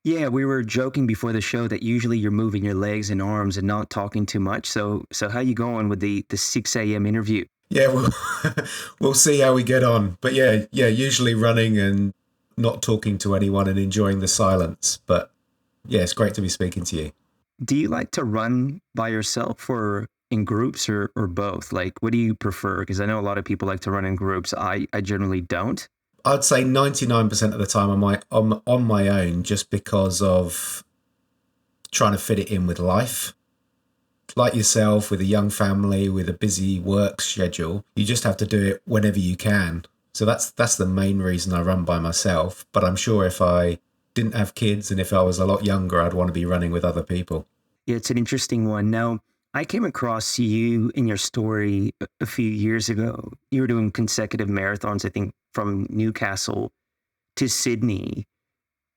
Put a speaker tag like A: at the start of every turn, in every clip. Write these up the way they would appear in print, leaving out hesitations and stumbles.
A: Yeah, we were joking before the show that usually you're moving your legs and arms and not talking too much. So how you going with the 6 a.m. interview?
B: Yeah, we'll see how we get on. But yeah, usually running and not talking to anyone and enjoying the silence. But yeah, it's great to be speaking to you.
A: Do you like to run by yourself or in groups or both? Like, what do you prefer? Because I know a lot of people like to run in groups. I generally don't.
B: I'd say 99% of the time I'm on my own just because of trying to fit it in with life. Like yourself, with a young family, with a busy work schedule, you just have to do it whenever you can. So that's the main reason I run by myself. But I'm sure if I didn't have kids and if I was a lot younger, I'd want to be running with other people.
A: Yeah, it's an interesting one. Now, I came across you in your story a few years ago. You were doing consecutive marathons, I think, from Newcastle to Sydney.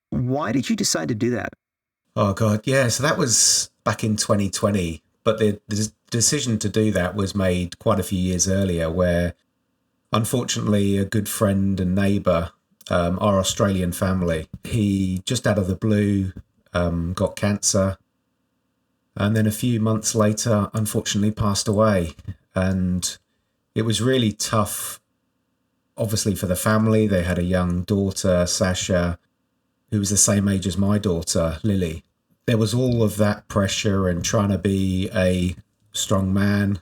A: Why did you decide to do that?
B: Oh, God. Yeah. So that was back in 2020. But the decision to do that was made quite a few years earlier, where unfortunately a good friend and neighbour, our Australian family, he just out of the blue got cancer. And then a few months later, unfortunately, passed away. And it was really tough, obviously, for the family. They had a young daughter, Sasha, who was the same age as my daughter, Lily. There was all of that pressure and trying to be a strong man.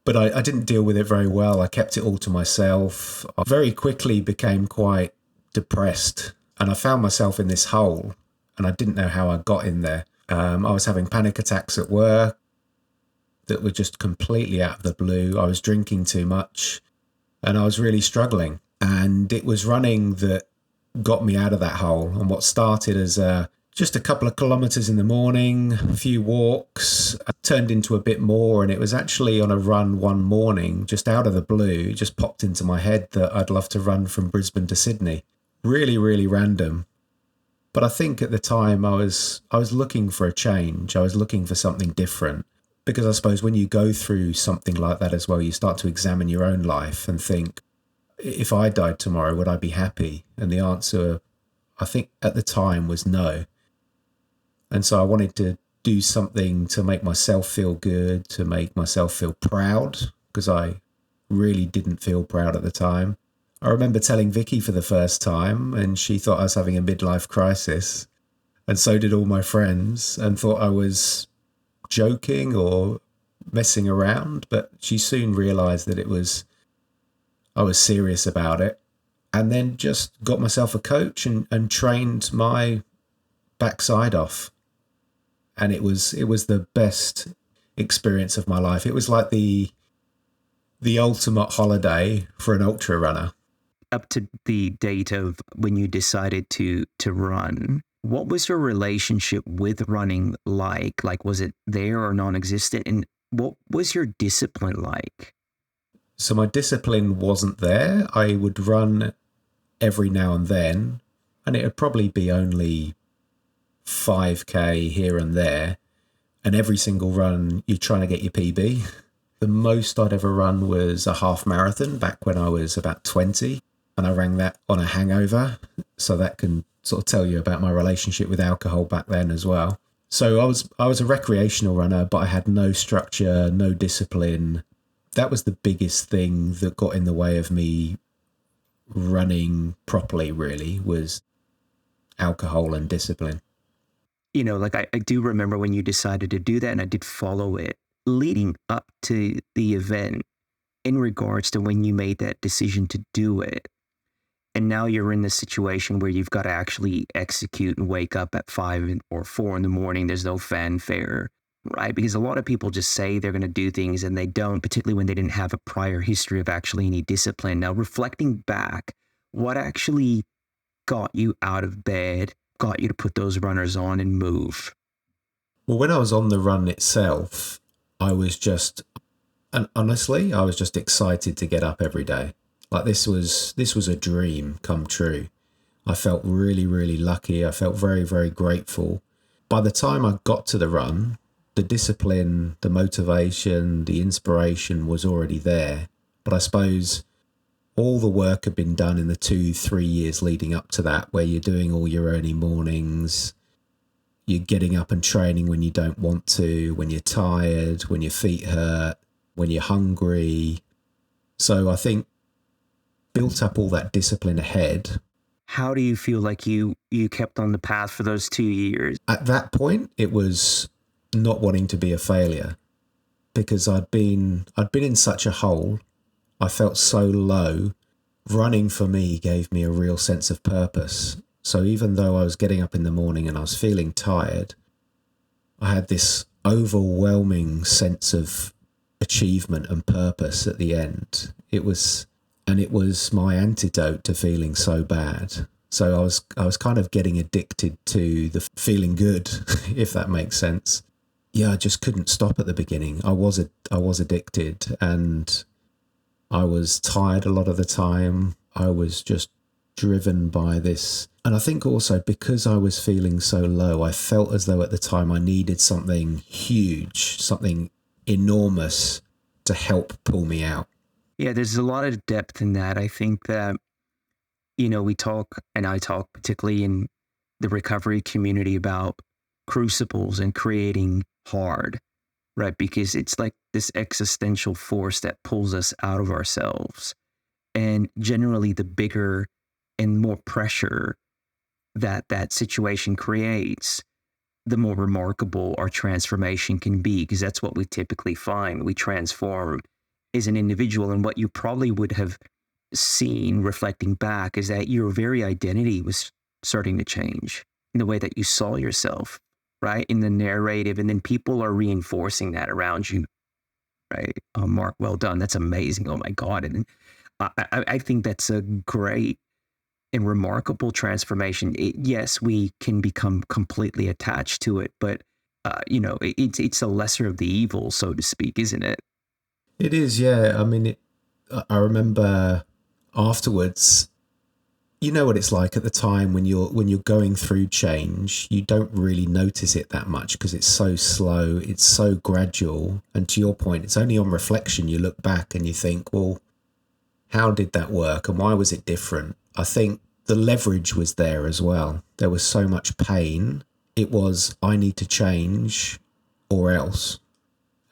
B: But I didn't deal with it very well. I kept it all to myself. I very quickly became quite depressed. And I found myself in this hole. And I didn't know how I got in there. I was having panic attacks at work that were just completely out of the blue. I was drinking too much and I was really struggling. And it was running that got me out of that hole. And what started as just a couple of kilometres in the morning, a few walks, turned into a bit more. And it was actually on a run one morning, just out of the blue, it just popped into my head that I'd love to run from Brisbane to Sydney. Really, really random. But I think at the time I was looking for a change. I was looking for something different, because I suppose when you go through something like that as well, you start to examine your own life and think, if I died tomorrow, would I be happy? And the answer, I think at the time, was no. And so I wanted to do something to make myself feel good, to make myself feel proud, because I really didn't feel proud at the time. I remember telling Vicky for the first time, and she thought I was having a midlife crisis. And so did all my friends, and thought I was joking or messing around. But she soon realised that I was serious about it. And then just got myself a coach and trained my backside off. And it was the best experience of my life. It was like the ultimate holiday for an ultra runner.
A: Up to the date of when you decided to run, what was your relationship with running like? Like, was it there or non-existent? And what was your discipline like?
B: So my discipline wasn't there. I would run every now and then, and it would probably be only 5K here and there. And every single run, you're trying to get your PB. The most I'd ever run was a half marathon back when I was about 20. And I ran that on a hangover. So that can sort of tell you about my relationship with alcohol back then as well. So I was a recreational runner, but I had no structure, no discipline. That was the biggest thing that got in the way of me running properly, really, was alcohol and discipline.
A: You know, like I do remember when you decided to do that, and I did follow it leading up to the event in regards to when you made that decision to do it. And now you're in this situation where you've got to actually execute and wake up at 5 or 4 in the morning. There's no fanfare, right? Because a lot of people just say they're going to do things and they don't, particularly when they didn't have a prior history of actually any discipline. Now, reflecting back, what actually got you out of bed, got you to put those runners on and move?
B: Well, when I was on the run itself, I was just excited to get up every day. Like this was a dream come true. I felt really, really lucky. I felt very, very grateful. By the time I got to the run, the discipline, the motivation, the inspiration was already there. But I suppose all the work had been done in the 2-3 years leading up to that, where you're doing all your early mornings, you're getting up and training when you don't want to, when you're tired, when your feet hurt, when you're hungry. So I think built up all that discipline ahead.
A: How do you feel like you kept on the path for those 2 years?
B: At that point, it was not wanting to be a failure, because I'd been in such a hole. I felt so low. Running for me gave me a real sense of purpose. So even though I was getting up in the morning and I was feeling tired, I had this overwhelming sense of achievement and purpose at the end. It was my antidote to feeling so bad. So I was kind of getting addicted to the feeling good, if that makes sense. Yeah, I just couldn't stop at the beginning. I was addicted, and I was tired a lot of the time. I was just driven by this. And I think also because I was feeling so low, I felt as though at the time I needed something huge, something enormous to help pull me out.
A: Yeah, there's a lot of depth in that. I think that, we talk, and I talk particularly in the recovery community, about crucibles and creating hard, right? Because it's like this existential force that pulls us out of ourselves. And generally, the bigger and more pressure that situation creates, the more remarkable our transformation can be, because that's what we typically find. We transform as an individual, and what you probably would have seen reflecting back is that your very identity was starting to change in the way that you saw yourself, right? In the narrative, and then people are reinforcing that around you, right? Oh, Mark, well done. That's amazing. Oh my God. And I think that's a great and remarkable transformation. Yes, we can become completely attached to it, but it's a lesser of the evil, so to speak, isn't it?
B: It is, yeah. I mean, I remember afterwards, you know what it's like at the time when you're going through change. You don't really notice it that much because it's so slow, it's so gradual. And to your point, it's only on reflection you look back and you think, well, how did that work and why was it different? I think the leverage was there as well. There was so much pain. It was, I need to change or else.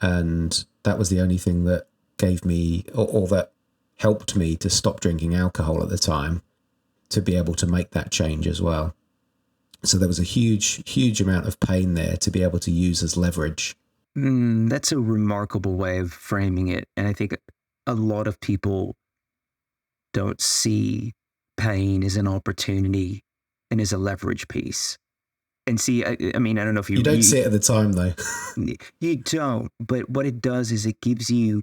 B: And that was the only thing that gave me, or that helped me to stop drinking alcohol at the time, to be able to make that change as well. So there was a huge amount of pain there to be able to use as leverage.
A: That's a remarkable way of framing it. And I think a lot of people don't see pain as an opportunity and as a leverage piece. And see, I mean, I don't know if you
B: don't see it at the time, though.
A: You don't. But what it does is it gives you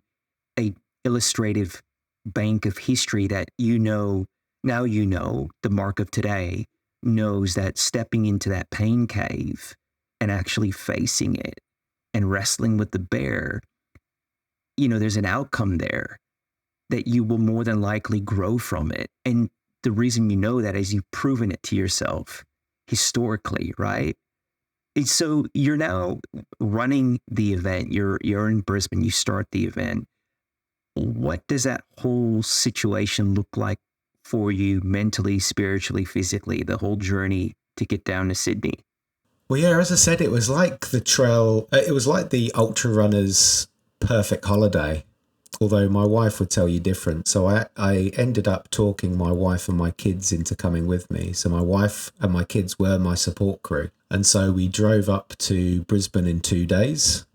A: a illustrative bank of history that now the Mark of today knows that stepping into that pain cave and actually facing it and wrestling with the bear, there's an outcome there that you will more than likely grow from it. And the reason you know that is you've proven it to yourself historically, right? And so you're now running the event. You're in Brisbane. You start the event. What does that whole situation look like for you mentally, spiritually, physically, the whole journey to get down to Sydney?
B: Well, yeah, as I said, it was like the trail. It was like the ultra runner's perfect holiday. Although my wife would tell you different. So I ended up talking my wife and my kids into coming with me. So my wife and my kids were my support crew. And so we drove up to Brisbane in 2 days.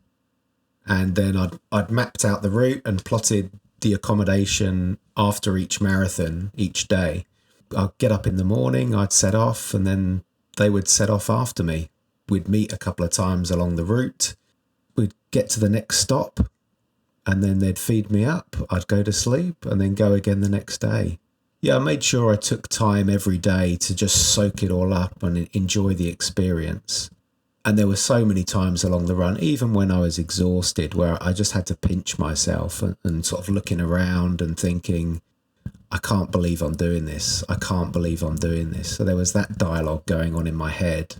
B: And then I'd mapped out the route and plotted the accommodation after each marathon each day. I'd get up in the morning, I'd set off, and then they would set off after me. We'd meet a couple of times along the route. We'd get to the next stop, and then they'd feed me up. I'd go to sleep and then go again the next day. Yeah, I made sure I took time every day to just soak it all up and enjoy the experience. And there were so many times along the run, even when I was exhausted, where I just had to pinch myself and sort of looking around and thinking, I can't believe I'm doing this. I can't believe I'm doing this. So there was that dialogue going on in my head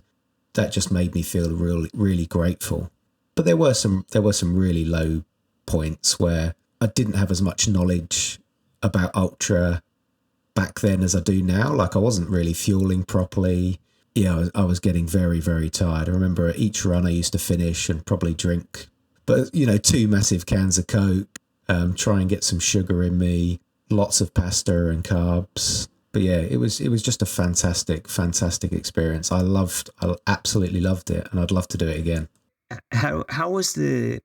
B: that just made me feel really, really grateful. But there were some really low points where I didn't have as much knowledge about ultra back then as I do now. Like I wasn't really fueling properly. I was getting very, very tired. I remember each run I used to finish and probably drink, but 2 massive cans of Coke, try and get some sugar in me, lots of pasta and carbs. But yeah, it was just a fantastic, fantastic experience. I absolutely loved it, and I'd love to do it again.
A: How was the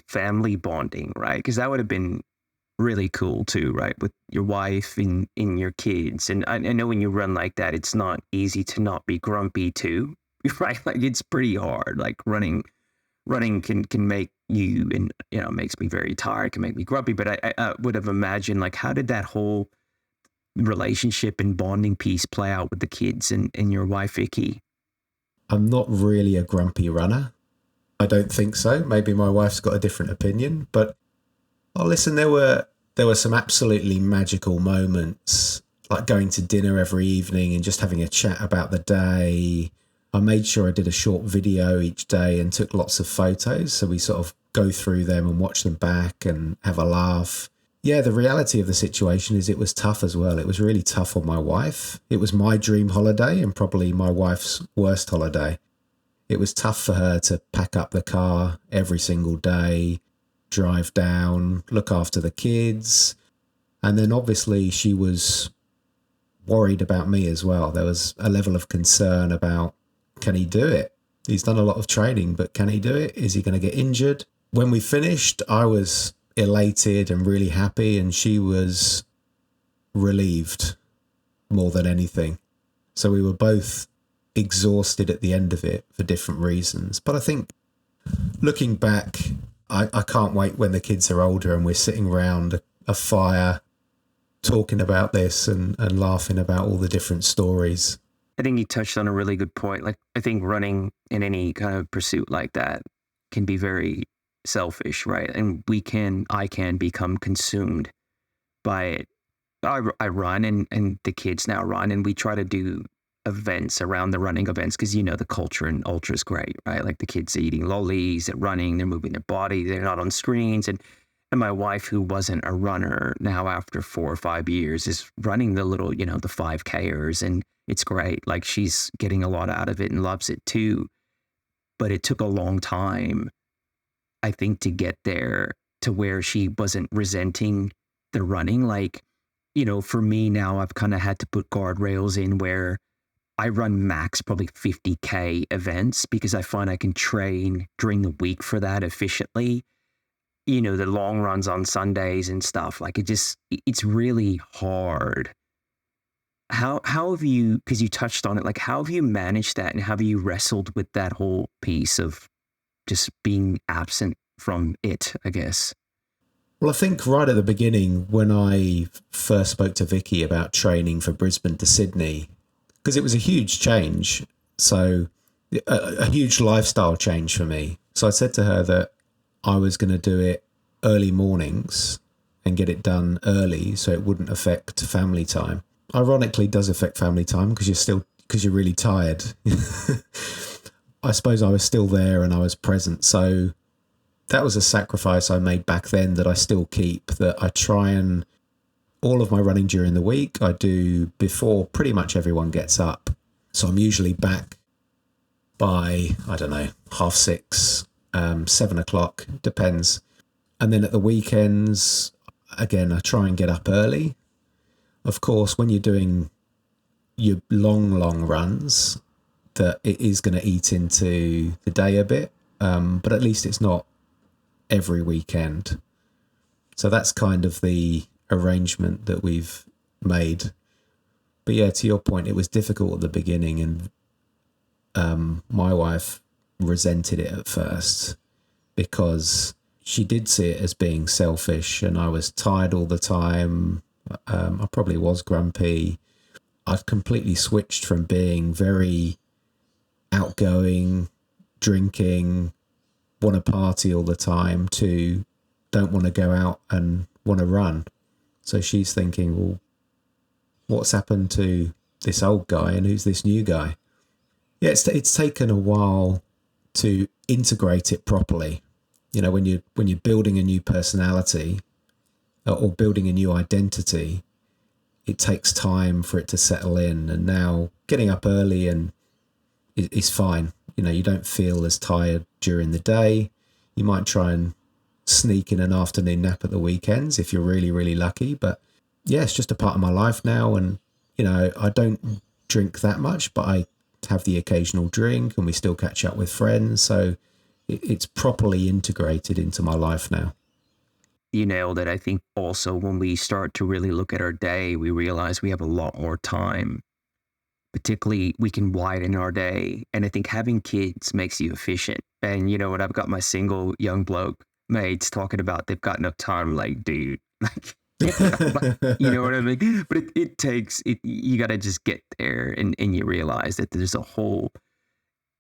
A: family bonding, right? Because that would have been really cool too, right? With your wife and your kids. And I know when you run like that, it's not easy to not be grumpy too, right? Like it's pretty hard. Like running can make you, and makes me very tired, can make me grumpy. But I would have imagined, like, how did that whole relationship and bonding piece play out with the kids and your wife, Vicky?
B: I'm not really a grumpy runner. I don't think so. Maybe my wife's got a different opinion, but listen, there were some absolutely magical moments, like going to dinner every evening and just having a chat about the day. I made sure I did a short video each day and took lots of photos, so we sort of go through them and watch them back and have a laugh. Yeah, the reality of the situation is it was tough as well. It was really tough on my wife. It was my dream holiday and probably my wife's worst holiday. It was tough for her to pack up the car every single day, drive down, look after the kids. And then obviously she was worried about me as well. There was a level of concern about, can he do it? He's done a lot of training, but can he do it? Is he going to get injured? When we finished, I was elated and really happy, and she was relieved more than anything. So we were both exhausted at the end of it for different reasons. But I think looking back, I can't wait when the kids are older and we're sitting around a fire talking about this and laughing about all the different stories.
A: I think you touched on a really good point. Like, I think running in any kind of pursuit like that can be very selfish, right? And I can become consumed by it. I run and the kids now run, and we try to do events around the running events because the culture in ultra is great, right? Like the kids are eating lollies, they're running, they're moving their body, they're not on screens. And my wife, who wasn't a runner, now after 4 or 5 years is running the little, the 5Kers, and it's great. Like, she's getting a lot out of it and loves it too. But it took a long time, I think, to get there to where she wasn't resenting the running. Like, for me now, I've kind of had to put guardrails in where I run max probably 50K events because I find I can train during the week for that efficiently. The long runs on Sundays and stuff, like it's really hard. How have you, because you touched on it, like how have you managed that, and how have you wrestled with that whole piece of just being absent from it, I guess?
B: Well, I think right at the beginning, when I first spoke to Vicky about training for Brisbane to Sydney, because it was a huge change, so a huge lifestyle change for me. So I said to her that I was going to do it early mornings and get it done early so it wouldn't affect family time. Ironically, it does affect family time because you're really tired. I suppose I was still there and I was present. So that was a sacrifice I made back then that I still keep, that I try and all of my running during the week I do before pretty much everyone gets up. So I'm usually back by, 6:30, 7 o'clock, depends. And then at the weekends, again, I try and get up early. Of course, when you're doing your long runs, that it is going to eat into the day a bit, but at least it's not every weekend. So that's kind of the arrangement that we've made. But yeah, to your point, it was difficult at the beginning, and my wife resented it at first because she did see it as being selfish, and I was tired all the time. I probably was grumpy. I've completely switched from being very outgoing, drinking, want to party all the time, to don't want to go out and want to run. So she's thinking, well, what's happened to this old guy and who's this new guy? Yeah, it's taken a while to integrate it properly. When you're building a new personality or building a new identity, it takes time for it to settle in. And now getting up early and is fine. You know, you don't feel as tired during the day. You might try and sneak in an afternoon nap at the weekends if you're really, really lucky. But yeah, it's just a part of my life now. And, you know, I don't drink that much, but I have the occasional drink and we still catch up with friends. So it's properly integrated into my life now.
A: You nailed it. I think also when we start to really look at our day, we realize we have a lot more time. Particularly, we can widen our day. And I think having kids makes you efficient. And you know what? I've got my single young bloke mates talking about they've got enough time. Like, dude, like, you know what I mean? But it takes it. You got to just get there, and you realize that there's a whole,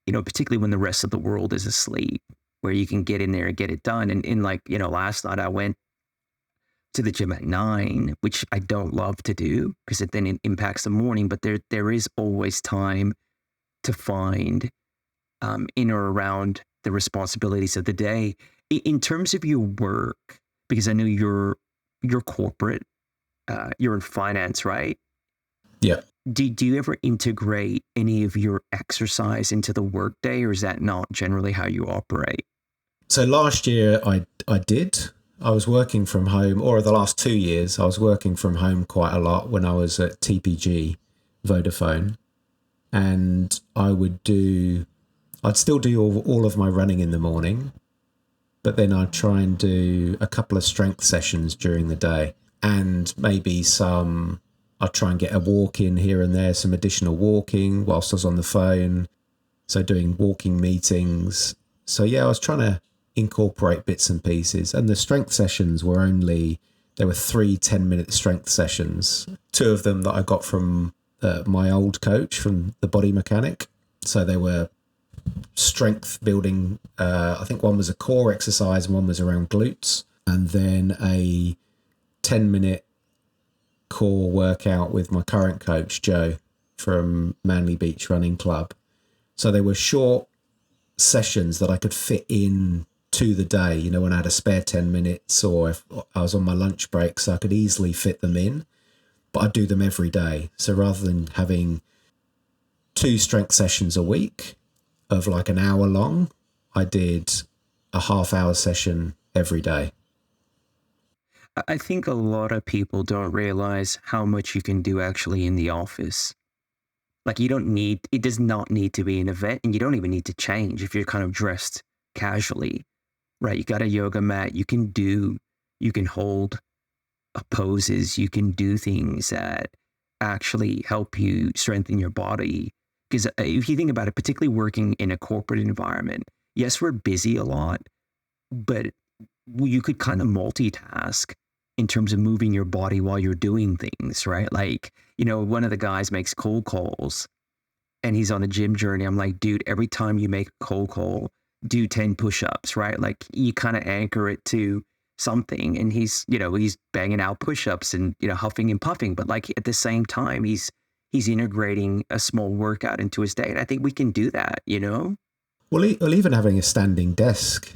A: you know, particularly when the rest of the world is asleep, where you can get in there and get it done. And like, you know, last night I went to the gym at 9, which I don't love to do because then it impacts the morning. But there is always time to find in or around the responsibilities of the day. In terms of your work, because I know you're corporate, you're in finance, right?
B: Yeah.
A: Do you ever integrate any of your exercise into the workday, or is that not generally how you operate?
B: So last year I did. I was working from home, or the last 2 years, I was working from home quite a lot when I was at TPG, Vodafone. And I'd still do all of my running in the morning, but then I'd try and do a couple of strength sessions during the day. And maybe I'd try and get a walk in here and there, some additional walking whilst I was on the phone. So doing walking meetings. So yeah, I was trying to incorporate bits and pieces. And the strength sessions there were 3 10-minute strength sessions. 2 of them that I got from my old coach, from the body mechanic. So they were strength building. I think one was a core exercise and one was around glutes. And then a 10-minute core workout with my current coach, Joe, from Manly Beach Running Club. So they were short sessions that I could fit in to the day, you know, when I had a spare 10 minutes or if I was on my lunch break, so I could easily fit them in, but I do them every day. So rather than having 2 strength sessions a week of like an hour long, I did a half-hour session every day.
A: I think a lot of people don't realize how much you can do actually in the office. Like it does not need to be an event, and you don't even need to change if you're kind of dressed casually, right? You got a yoga mat, you can hold poses, you can do things that actually help you strengthen your body. Because if you think about it, particularly working in a corporate environment, yes, we're busy a lot, but you could kind of multitask in terms of moving your body while you're doing things, right? Like, you know, one of the guys makes cold calls and he's on a gym journey. I'm like, dude, every time you make a cold call, do 10 push-ups, right? Like you kind of anchor it to something, and he's banging out push-ups and, you know, huffing and puffing. But like at the same time, he's integrating a small workout into his day. And I think we can do that, you know?
B: Well, even having a standing desk,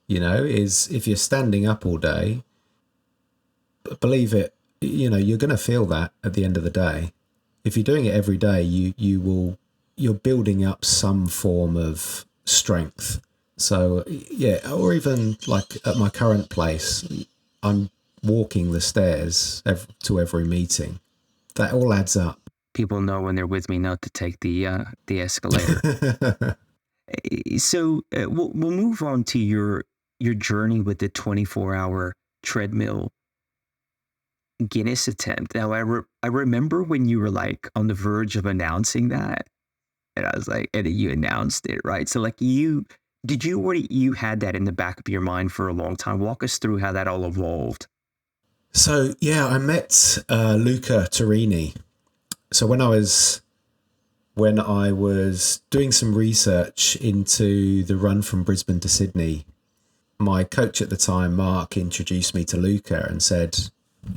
B: you know, is if you're standing up all day, believe it, you know, you're going to feel that at the end of the day. If you're doing it every day, you're building up some form of strength. So yeah, or even like at my current place, I'm walking the stairs to every meeting. That all adds up.
A: People know when they're with me not to take the escalator. So we'll move on to your journey with the 24-hour treadmill Guinness attempt. Now, I remember when you were like on the verge of announcing that, and I was like, and you announced it, right? So like you had that in the back of your mind for a long time. Walk us through how that all evolved.
B: So yeah, I met Luca Torini. So when I was doing some research into the run from Brisbane to Sydney, my coach at the time, Mark, introduced me to Luca and said,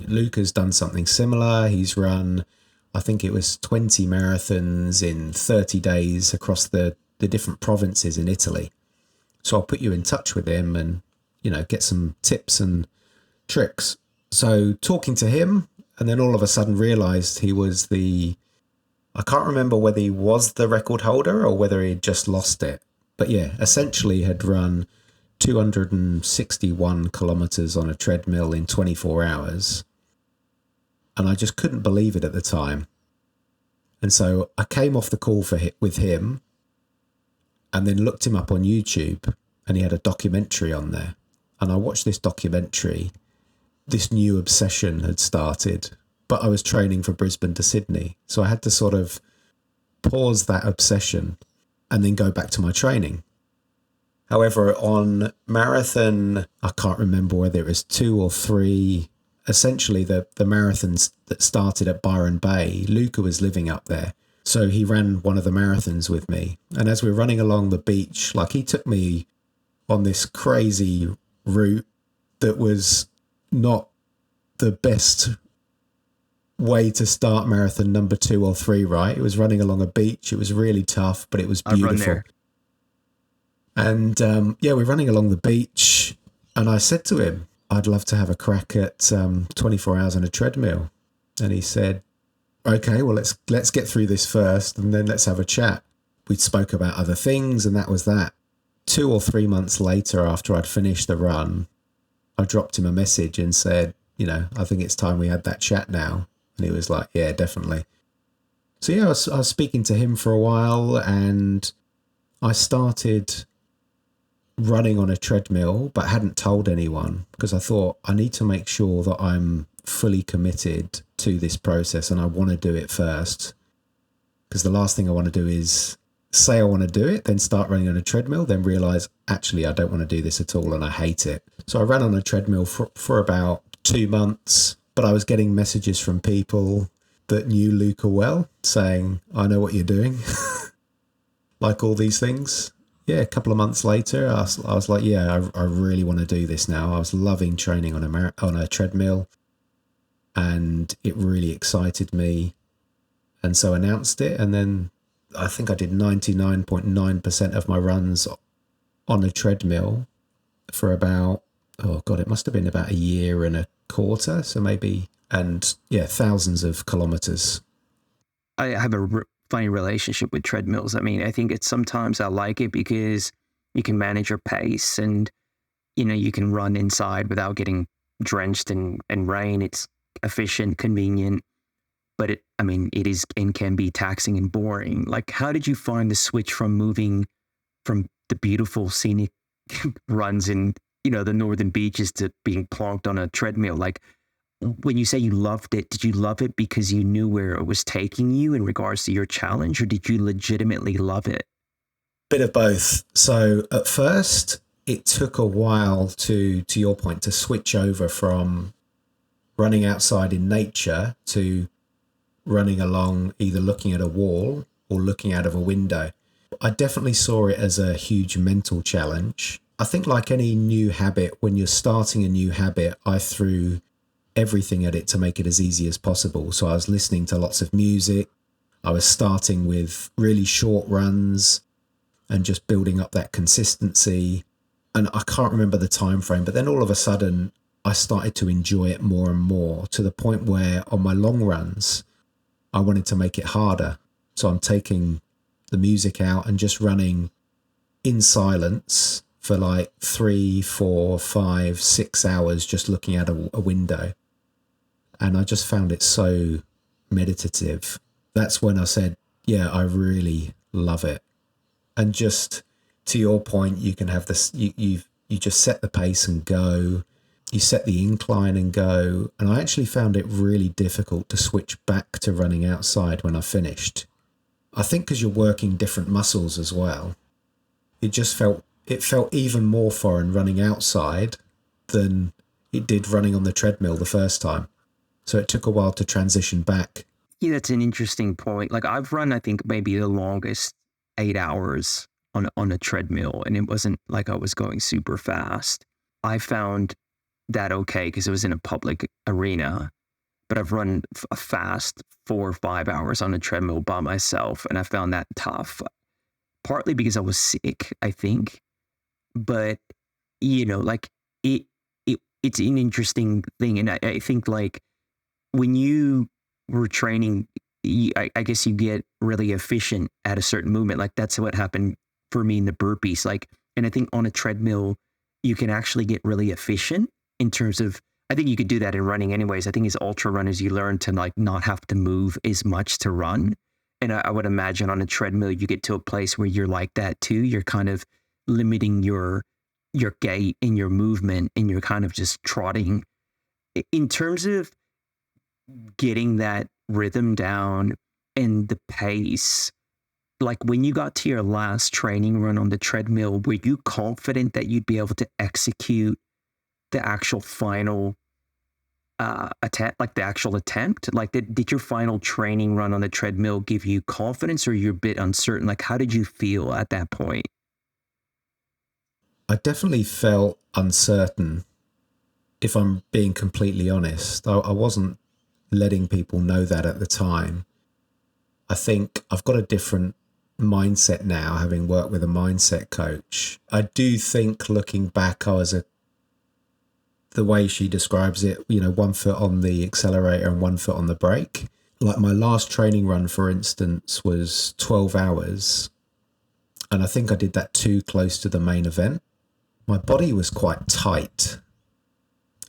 B: Luca's done something similar. He's run, I think it was 20 marathons in 30 days across the different provinces in Italy. So I'll put you in touch with him and, you know, get some tips and tricks. So talking to him, and then all of a sudden realised he was I can't remember whether he was the record holder or whether he had just lost it. But yeah, essentially had run 261 kilometres on a treadmill in 24 hours. And I just couldn't believe it at the time. And so I came off the call with him and then looked him up on YouTube, and he had a documentary on there. And I watched this documentary. This new obsession had started, but I was training for Brisbane to Sydney. So I had to sort of pause that obsession and then go back to my training. However, on marathon, I can't remember whether it was 2 or 3, essentially the marathons that started at Byron Bay, Luca was living up there. So he ran one of the marathons with me. And as we were running along the beach, like he took me on this crazy route that was not the best way to start marathon number 2 or 3, right? It was running along a beach. It was really tough, but it was beautiful.
A: I'd run there.
B: And we're running along the beach, and I said to him, I'd love to have a crack at 24 hours on a treadmill. And he said, okay, well, let's get through this first, and then let's have a chat. We spoke about other things, and that was that. 2 or 3 months later, after I'd finished the run, I dropped him a message and said, I think it's time we had that chat now. And he was like, yeah, definitely. So yeah, I was speaking to him for a while, and I started running on a treadmill, but hadn't told anyone, because I thought I need to make sure that I'm fully committed to this process and I want to do it first. Because the last thing I want to do is say I want to do it, then start running on a treadmill, then realise, actually, I don't want to do this at all and I hate it. So I ran on a treadmill for about 2 months, but I was getting messages from people that knew Luca well saying, I know what you're doing, like all these things. Yeah, a couple of months later, I was like, yeah, I really want to do this now. I was loving training on a treadmill, and it really excited me. And so I announced it, and then I think I did 99.9% of my runs on a treadmill for about, it must have been about 1.25 years. So maybe, and yeah, thousands of kilometers.
A: I have a funny relationship with treadmills. I mean, I think it's sometimes I like it because you can manage your pace, and you can run inside without getting drenched in rain. It's efficient, convenient, but it is and can be taxing and boring. Like, how did you find the switch from moving from the beautiful scenic runs in the northern beaches to being plonked on a treadmill? Like, when you say you loved it, did you love it because you knew where it was taking you in regards to your challenge, or did you legitimately love it?
B: Bit of both. So at first, it took a while to your point, to switch over from running outside in nature to running along, either looking at a wall or looking out of a window. I definitely saw it as a huge mental challenge. I think like any new habit, when you're starting a new habit, I threw everything at it to make it as easy as possible. So I was listening to lots of music. I was starting with really short runs and just building up that consistency. And I can't remember the time frame, but then all of a sudden I started to enjoy it more and more, to the point where on my long runs, I wanted to make it harder. So I'm taking the music out and just running in silence for like 3, 4, 5, 6 hours, just looking out a window. And I just found it so meditative. That's when I said, yeah, I really love it. And just to your point, you can have this, you just set the pace and go. You set the incline and go. And I actually found it really difficult to switch back to running outside when I finished. I think because you're working different muscles as well. It felt even more foreign running outside than it did running on the treadmill the first time. So it took a while to transition back.
A: Yeah, that's an interesting point. Like, I've run, I think, maybe the longest 8 hours on a treadmill, and it wasn't like I was going super fast. I found that okay because it was in a public arena, but I've run a fast 4 or 5 hours on a treadmill by myself, and I found that tough. Partly because I was sick, I think, but like it's an interesting thing, and I think like when you were training, I guess you get really efficient at a certain movement. Like that's what happened for me in the burpees. Like, and I think on a treadmill, you can actually get really efficient in terms of, I think you could do that in running anyways. I think as ultra runners, you learn to like not have to move as much to run. And I would imagine on a treadmill, you get to a place where you're like that too. You're kind of limiting your gait and your movement, and you're kind of just trotting. In terms of getting that rhythm down and the pace, like when you got to your last training run on the treadmill, were you confident that you'd be able to execute the actual final attempt, like the actual attempt? Like did your final training run on the treadmill give you confidence, or you're a bit uncertain? Like how did you feel at that point?
B: I definitely felt uncertain, if I'm being completely honest. I wasn't letting people know that at the time. I think I've got a different mindset now, having worked with a mindset coach. I do think looking back, the way she describes it, 1 foot on the accelerator and 1 foot on the brake. Like my last training run, for instance, was 12 hours. And I think I did that too close to the main event. My body was quite tight.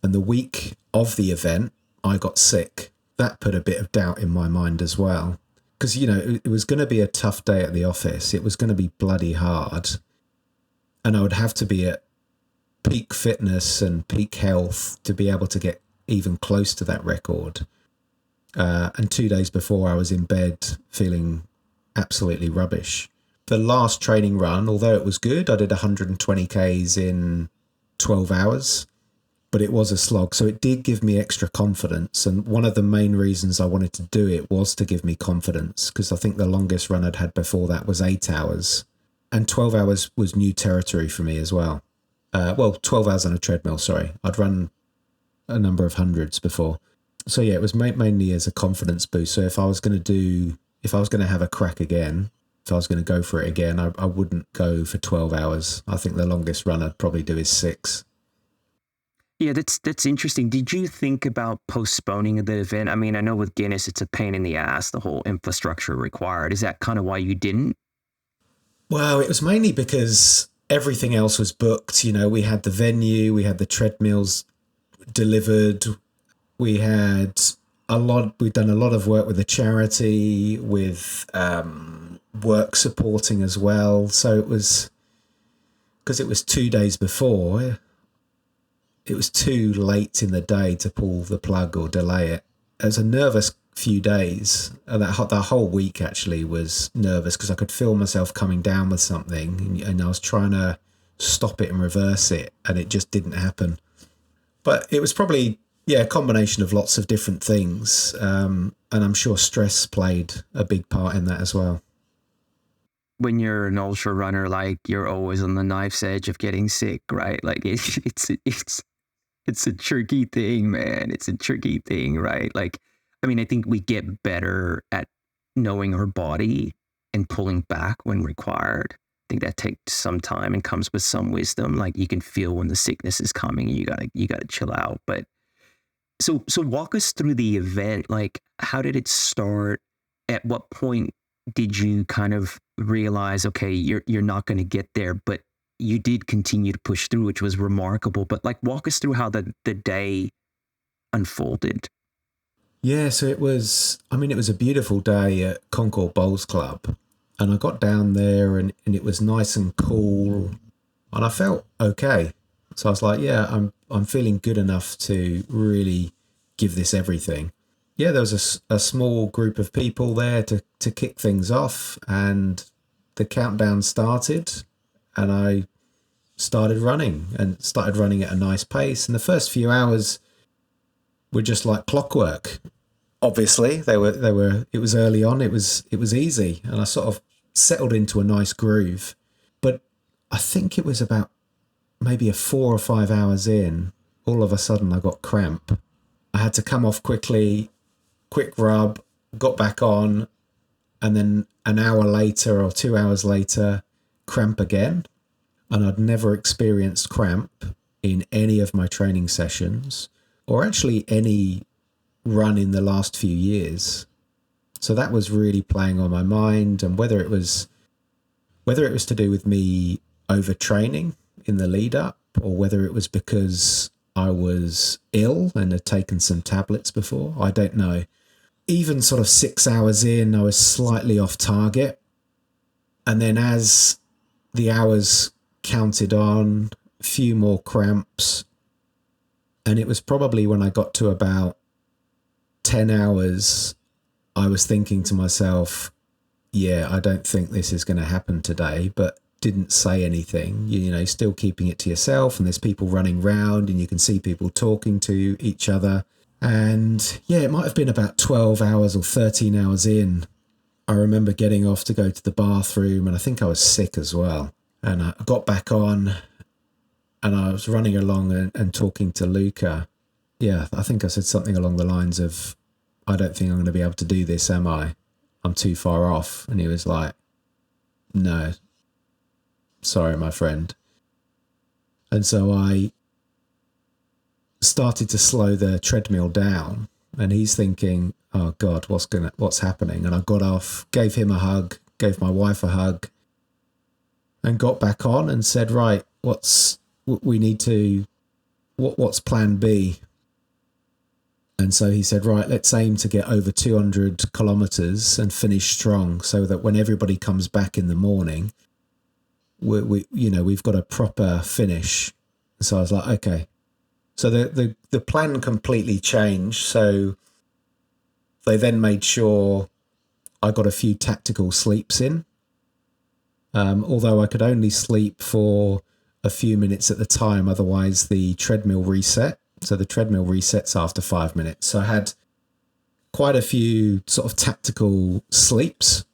B: And the week of the event, I got sick. That put a bit of doubt in my mind as well. Because, it was going to be a tough day at the office. It was going to be bloody hard. And I would have to be at peak fitness and peak health to be able to get even close to that record. And 2 days before, I was in bed feeling absolutely rubbish. The last training run, although it was good, I did 120 Ks in 12 hours. But it was a slog, so it did give me extra confidence. And one of the main reasons I wanted to do it was to give me confidence, because I think the longest run I'd had before that was 8 hours. And 12 hours was new territory for me as well. 12 hours on a treadmill, sorry. I'd run a number of hundreds before. So yeah, it was mainly as a confidence boost. So if I was going to have a crack again, if I was going to go for it again, I wouldn't go for 12 hours. I think the longest run I'd probably do is 6.
A: Yeah, that's interesting. Did you think about postponing the event? I mean, I know with Guinness, it's a pain in the ass, the whole infrastructure required. Is that kind of why you didn't?
B: Well, it was mainly because everything else was booked. We had the venue, we had the treadmills delivered. We'd done a lot of work with a charity, with work supporting as well. So it was, because it was 2 days before, it was too late in the day to pull the plug or delay it. It was a nervous few days. That whole week actually was nervous, because I could feel myself coming down with something, and I was trying to stop it and reverse it, and it just didn't happen. But it was probably, a combination of lots of different things. And I'm sure stress played a big part in that as well.
A: When you're an ultra runner, like you're always on the knife's edge of getting sick, right? Like it's a tricky thing, man. It's a tricky thing, right? Like, I mean, I think we get better at knowing our body and pulling back when required. I think that takes some time and comes with some wisdom. Like you can feel when the sickness is coming, and you gotta chill out. But so walk us through the event. Like, how did it start? At what point did you kind of realize, okay, you're not going to get there, but you did continue to push through, which was remarkable. But like, walk us through how the day unfolded.
B: Yeah, so it was a beautiful day at Concord Bowls Club, and I got down there and it was nice and cool, and I felt okay. So I was like, yeah, I'm feeling good enough to really give this everything. Yeah, there was a small group of people there to kick things off, and the countdown started, and I started running at a nice pace. And the first few hours were just like clockwork. Obviously, they were. It was early on. It was easy, and I sort of settled into a nice groove. But I think it was about maybe 4 or 5 hours in, all of a sudden I got cramp. I had to come off quickly, quick rub, got back on, and then an hour later or 2 hours later, cramp again. And I'd never experienced cramp in any of my training sessions, or actually any run in the last few years. So that was really playing on my mind, and whether it was to do with me overtraining in the lead up, or whether it was because I was ill and had taken some tablets before, I don't know. Even sort of 6 hours in, I was slightly off target. And then as the hours counted on, a few more cramps. And it was probably when I got to about 10 hours, I was thinking to myself, yeah, I don't think this is going to happen today, but didn't say anything, you know, still keeping it to yourself. And there's people running round and you can see people talking to each other. And yeah, it might have been about 12 hours or 13 hours in. I remember getting off to go to the bathroom, and I think I was sick as well. And I got back on and I was running along and talking to Luca. Yeah, I think I said something along the lines of, I don't think I'm going to be able to do this, am I? I'm too far off. And he was like, no, sorry, my friend. And so I started to slow the treadmill down, and he's thinking, oh God, what's happening? And I got off, gave him a hug, gave my wife a hug, and got back on and said, right, what's plan B? And so he said, right, let's aim to get over 200 kilometers and finish strong, so that when everybody comes back in the morning, we've got a proper finish. So I was like, okay. So the plan completely changed. So they then made sure I got a few tactical sleeps in. Although I could only sleep for a few minutes at the time, otherwise the treadmill reset. So the treadmill resets after 5 minutes. So I had quite a few sort of tactical sleeps,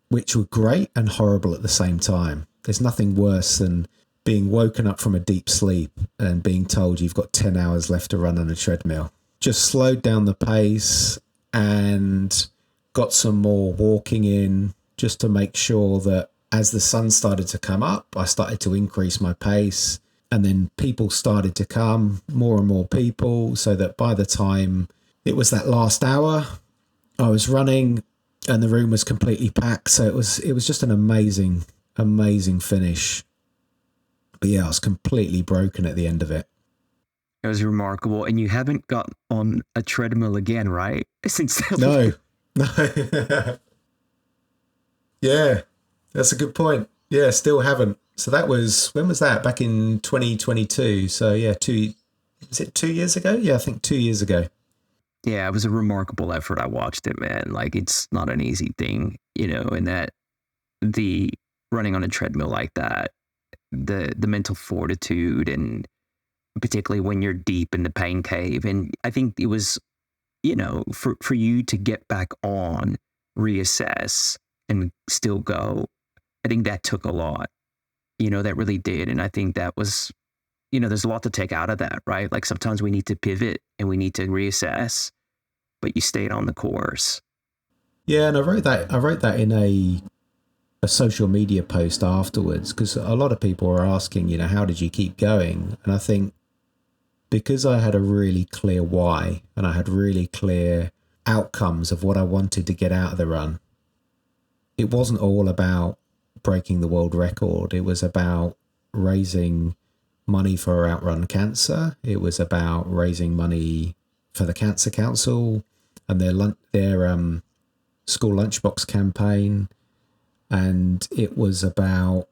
B: which were great and horrible at the same time. There's nothing worse than being woken up from a deep sleep and being told you've got 10 hours left to run on a treadmill. Just slowed down the pace and got some more walking in, just to make sure that as the sun started to come up, I started to increase my pace. And then people started to come, more and more people, so that by the time it was that last hour, I was running and the room was completely packed. So it was just an amazing finish. But yeah, I was completely broken at the end of it.
A: It was remarkable. And you haven't got on a treadmill again, right? Since
B: No. Yeah, that's a good point. Yeah, still haven't. So that was, when was that? Back in 2022. So yeah, 2 years ago? Yeah, I think 2 years ago.
A: Yeah, it was a remarkable effort. I watched it, man. Like, it's not an easy thing, and that the running on a treadmill like that, the mental fortitude, and particularly when you're deep in the pain cave. And I think it was, for you to get back on, reassess, and still go, I think that took a lot. That really did. And I think that was, there's a lot to take out of that, right? Like sometimes we need to pivot and we need to reassess, but you stayed on the course.
B: Yeah, and I wrote that in a social media post afterwards, because a lot of people were asking, how did you keep going? And I think because I had a really clear why and I had really clear outcomes of what I wanted to get out of the run, it wasn't all about breaking the world record. It was about raising money for Outrun Cancer. It was about raising money for the Cancer Council and their school lunchbox campaign. And it was about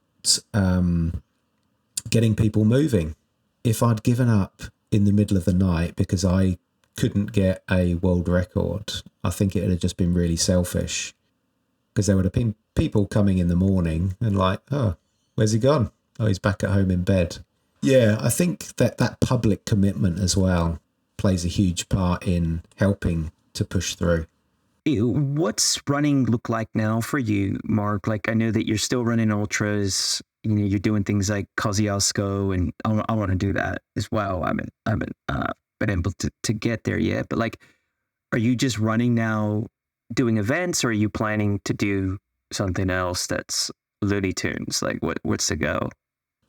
B: getting people moving. If I'd given up in the middle of the night because I couldn't get a world record, I think it would have just been really selfish. Because there would have been people coming in the morning and like, oh, where's he gone? Oh, he's back at home in bed. Yeah, I think that public commitment as well plays a huge part in helping to push through.
A: What's running look like now for you, Mark? Like, I know that you're still running ultras. You're doing things like Kosciuszko, and I want to do that as well. I haven't been able to get there yet. But like, are you just running now, doing events, or are you planning to do something else that's Looney Tunes? Like, what's the go?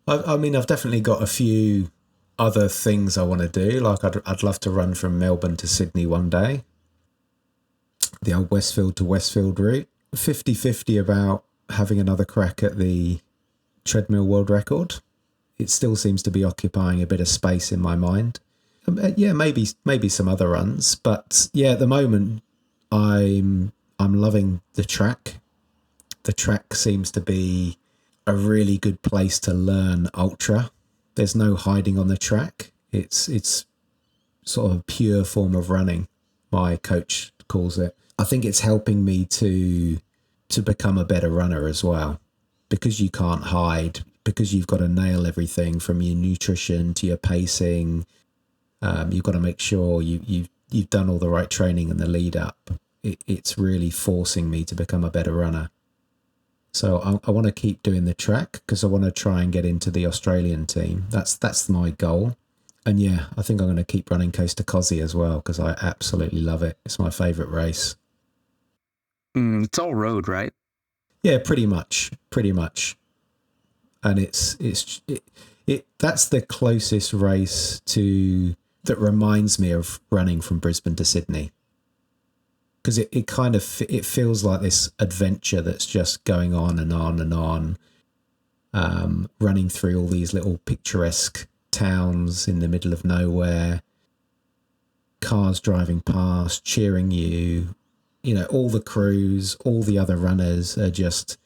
B: I mean, I've definitely got a few other things I want to do. Like I'd love to run from Melbourne to Sydney one day. The old Westfield to Westfield route. 50-50 about having another crack at the treadmill world record. It still seems to be occupying a bit of space in my mind. Yeah, maybe some other runs, but yeah, at the moment I'm loving the track. The track seems to be a really good place to learn ultra. There's no hiding on the track. It's sort of a pure form of running, my coach calls it. I think it's helping me to become a better runner as well, because you can't hide, because you've got to nail everything from your nutrition to your pacing. You've got to make sure you've done all the right training in the lead up. It's really forcing me to become a better runner. So I want to keep doing the track because I want to try and get into the Australian team. That's my goal. And yeah, I think I'm going to keep running Coast to Cozzy as well because I absolutely love it. It's my favourite race.
A: It's all road, right?
B: Yeah, pretty much. And that's the closest race that reminds me of running from Brisbane to Sydney. Because it kind of feels like this adventure that's just going on and on and on, running through all these little picturesque towns in the middle of nowhere, cars driving past, cheering you. All the crews, all the other runners are just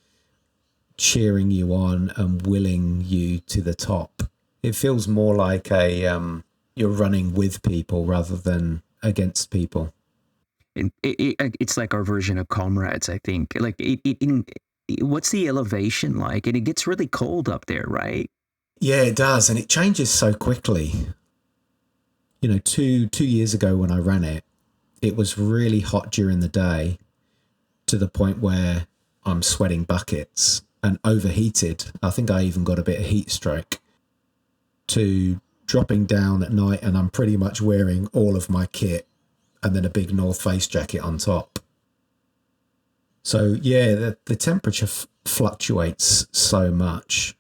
B: cheering you on and willing you to the top. It feels more like you're running with people rather than against people.
A: It's like our version of comrades, I think. Like, what's the elevation like? And it gets really cold up there, right?
B: Yeah, it does. And it changes so quickly. 2 years ago when I ran it, it was really hot during the day to the point where I'm sweating buckets and overheated. I think I even got a bit of heat stroke, to dropping down at night and I'm pretty much wearing all of my kit and then a big North Face jacket on top. So yeah, the temperature fluctuates so much.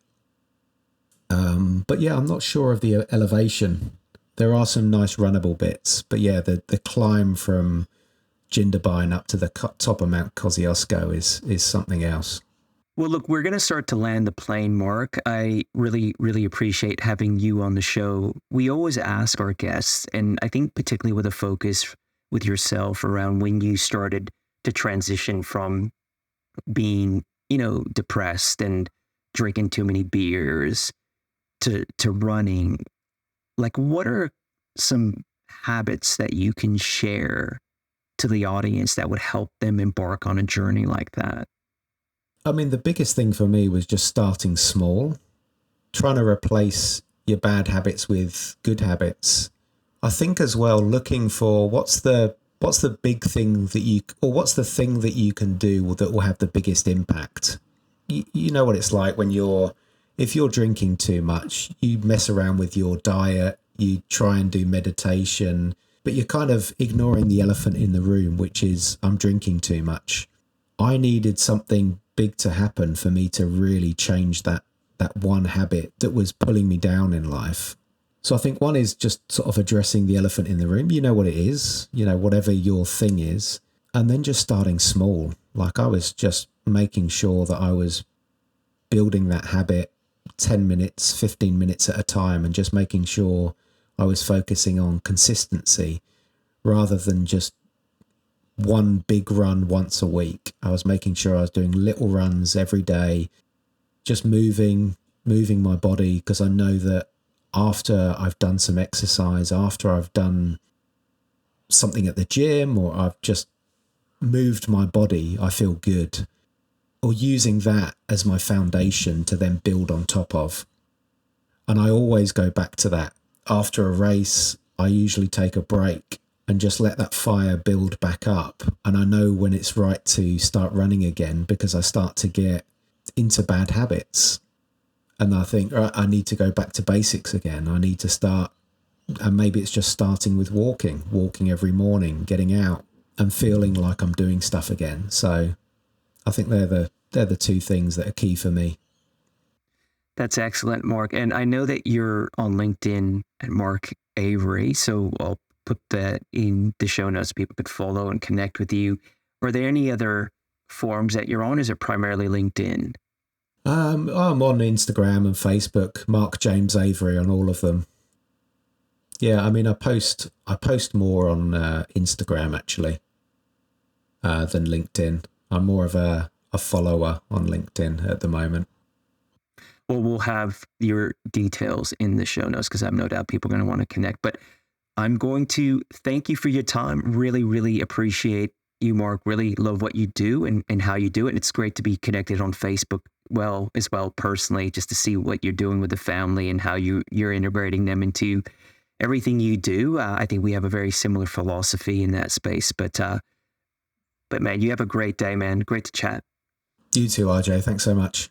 B: But yeah, I'm not sure of the elevation. There are some nice runnable bits, but yeah, the climb from Jindabyne up to the top of Mount Kosciuszko is something else.
A: Well, look, we're going to start to land the plane, Mark. I really, really appreciate having you on the show. We always ask our guests, and I think particularly with a focus with yourself around when you started to transition from being, depressed and drinking too many beers to running. Like, what are some habits that you can share to the audience that would help them embark on a journey like that?
B: I mean, the biggest thing for me was just starting small, trying to replace your bad habits with good habits. I think as well, looking for what's the big thing what's the thing that you can do that will have the biggest impact. You know what it's like if you're drinking too much, you mess around with your diet, you try and do meditation, but you're kind of ignoring the elephant in the room, which is I'm drinking too much. I needed something big to happen for me to really change that one habit that was pulling me down in life. So I think one is just sort of addressing the elephant in the room. You know what it is, whatever your thing is, and then just starting small. Like I was just making sure that I was building that habit 10 minutes, 15 minutes at a time, and just making sure I was focusing on consistency rather than just one big run once a week. I was making sure I was doing little runs every day, just moving my body, because I know that after I've done some exercise, after I've done something at the gym, or I've just moved my body, I feel good. Or using that as my foundation to then build on top of. And I always go back to that. After a race, I usually take a break and just let that fire build back up. And I know when it's right to start running again, because I start to get into bad habits. And I think, right, I need to go back to basics again. I need to start, and maybe it's just starting with walking every morning, getting out and feeling like I'm doing stuff again. So I think they're the two things that are key for me.
A: That's excellent, Mark. And I know that you're on LinkedIn at Mark Avery, so I'll put that in the show notes so people could follow and connect with you. Are there any other forums that you're on? Is it primarily LinkedIn?
B: I'm on Instagram and Facebook, Mark James Avery on all of them. Yeah, I mean, I post more on Instagram actually than LinkedIn. I'm more of a follower on LinkedIn at the moment.
A: Well, we'll have your details in the show notes because I have no doubt people are going to want to connect. But I'm going to thank you for your time. Really, really appreciate you, Mark. Really love what you do and how you do it. And it's great to be connected on Facebook as well personally, just to see what you're doing with the family and how you're integrating them into everything you do. I think we have a very similar philosophy in that space. But man, you have a great day, man. Great to chat.
B: You too, RJ. Thanks so much.